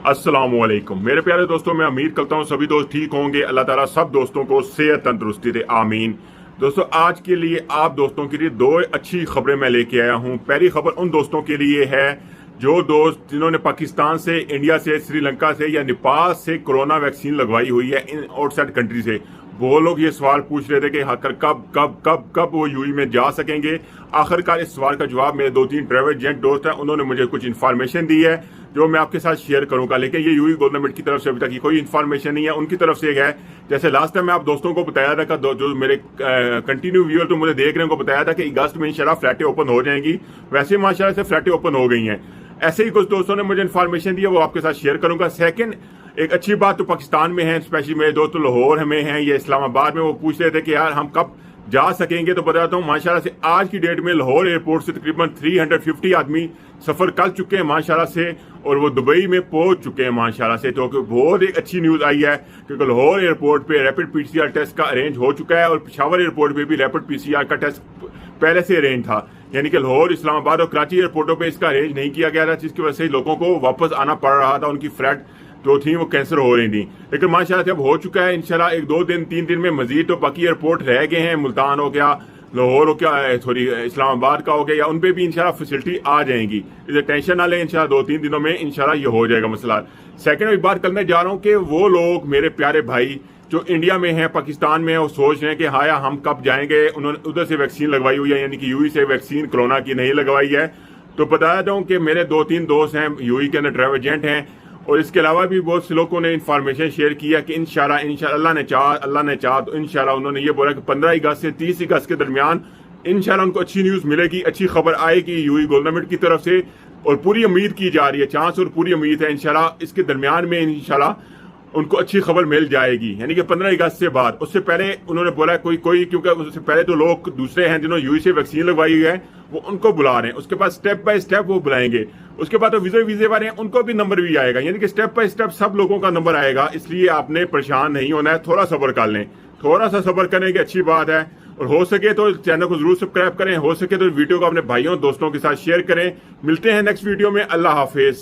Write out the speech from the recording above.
अस्सलामुअलैकुम मेरे प्यारे दोस्तों, मैं उम्मीद करता हूँ सभी दोस्त ठीक होंगे। अल्लाह ताला सब दोस्तों को सेहत तंदुरुस्ती दे, आमीन। दोस्तों, आज के लिए आप दोस्तों के लिए दो अच्छी खबरें मैं लेके आया हूँ। पहली खबर उन दोस्तों के लिए है जो दोस्त जिन्होंने पाकिस्तान से, इंडिया से, श्रीलंका से या नेपाल से कोरोना वैक्सीन लगवाई हुई है इन आउटसाइड कंट्री से। वो लोग ये सवाल पूछ रहे थे कि आखिर कब कब कब कब वो यूएई में जा सकेंगे। आखिरकार इस सवाल का जवाब मेरे दो तीन ट्रैवल एजेंट दोस्त हैं, उन्होंने मुझे कुछ इन्फॉर्मेशन दी है जो मैं आपके साथ शेयर करूंगा। लेकिन ये यूएई गवर्नमेंट की तरफ से अभी तक कोई इन्फॉर्मेशन नहीं है, उनकी तरफ से है। जैसे लास्ट टाइम मैं आप दोस्तों को बताया था, जो मेरे कंटिन्यू व्यूअर तो मुझे देख रहे हैं, उनको बताया था कि अगस्त में इंशाल्लाह फ्लैटें ओपन हो जाएंगी। वैसे माशाल्लाह से फ्लैटें ओपन हो गई हैं। ऐसे ही कुछ दोस्तों ने मुझे इन्फॉर्मेशन दी है, वो आपके साथ शेयर करूंगा। सेकंड, एक अच्छी बात तो पाकिस्तान में है, स्पेशली मेरे दोस्त लाहौर में हैं या इस्लामाबाद में, वो पूछ रहे थे कि यार हम कब जा सकेंगे। तो बताता हूँ माशाल्लाह से आज की डेट में लाहौर एयरपोर्ट से तकरीबन 350 आदमी सफर कर चुके हैं माशाल्लाह से, और वो दुबई में पहुंच चुके हैं माशाल्लाह से। तो बहुत एक अच्छी न्यूज आई है क्योंकि लाहौर एयरपोर्ट पे रैपिड पीसीआर टेस्ट का अरेंज हो चुका है, और पेशावर एयरपोर्ट पे भी रैपिड पीसीआर का टेस्ट पहले से अरेंज था। यानी कि लाहौर, इस्लामाबाद और कराची एयरपोर्टों पे इसका अरेंज नहीं किया गया था, जिसकी वजह से लोगों को वापस आना पड़ रहा था। उनकी फ्लाइट जो थी वो कैंसिल हो रही थी, लेकिन माशाल्लाह से अब हो चुका है। इंशाल्लाह एक दो दिन 3 दिन में मजीद तो बाकी एयरपोर्ट रह गए हैं। मुल्तान हो गया, लाहौर हो गया, सॉरी इस्लामाबाद का हो गया, या उन पे भी इंशाल्लाह फैसिलिटी आ जाएंगी। इसे टेंशन ना लें, इंशाल्लाह 2-3 दिनों में इंशाल्लाह ये हो जाएगा मसला। सेकंड में बात करने जा रहा हूँ कि वो लोग मेरे प्यारे भाई जो इंडिया में हैं, पाकिस्तान में है, वो सोच रहे हैं कि हाया हम कब जाएंगे। उन्होंने उधर से वैक्सीन लगवाई हुई है, यानी कि यूएई से वैक्सीन कोरोना की नहीं लगवाई है। तो बताया जाऊँ कि मेरे 2-3 दोस्त हैं यूएई के अंदर ट्रैवल एजेंट हैं, और इसके अलावा भी बहुत से लोगों ने इन्फॉर्मेशन शेयर किया कि इंशाल्लाह अल्लाह ने चाहा तो इंशाल्लाह उन्होंने ये बोला कि 15 अगस्त से 30 अगस्त के दरमियान इंशाल्लाह उनको अच्छी न्यूज़ मिलेगी, अच्छी खबर आएगी यूएई गवर्नमेंट की तरफ से। और पूरी उम्मीद की जा रही है, चांस और पूरी उम्मीद है इंशाल्लाह इसके दरमियान में इंशाल्लाह उनको अच्छी खबर मिल जाएगी, यानी कि 15 अगस्त से बाद। उससे पहले उन्होंने बोला कोई क्योंकि उससे पहले तो लोग दूसरे हैं जिन्होंने यूएई से वैक्सीन लगवाई हुई है, वो उनको बुला रहे हैं। उसके बाद स्टेप बाय स्टेप वो बुलाएंगे। उसके बाद तो वीजे वाले हैं, उनको भी नंबर भी आएगा, यानी कि स्टेप बाय स्टेप सब लोगों का नंबर आएगा। इसलिए आपने परेशान नहीं होना है, थोड़ा सब्र कर लें, थोड़ा सा सब्र करने की अच्छी बात है। और हो सके तो चैनल को जरूर सब्सक्राइब करें, हो सके तो वीडियो को अपने भाइयों दोस्तों के साथ शेयर करें। मिलते हैं नेक्स्ट वीडियो में। अल्लाह हाफिज।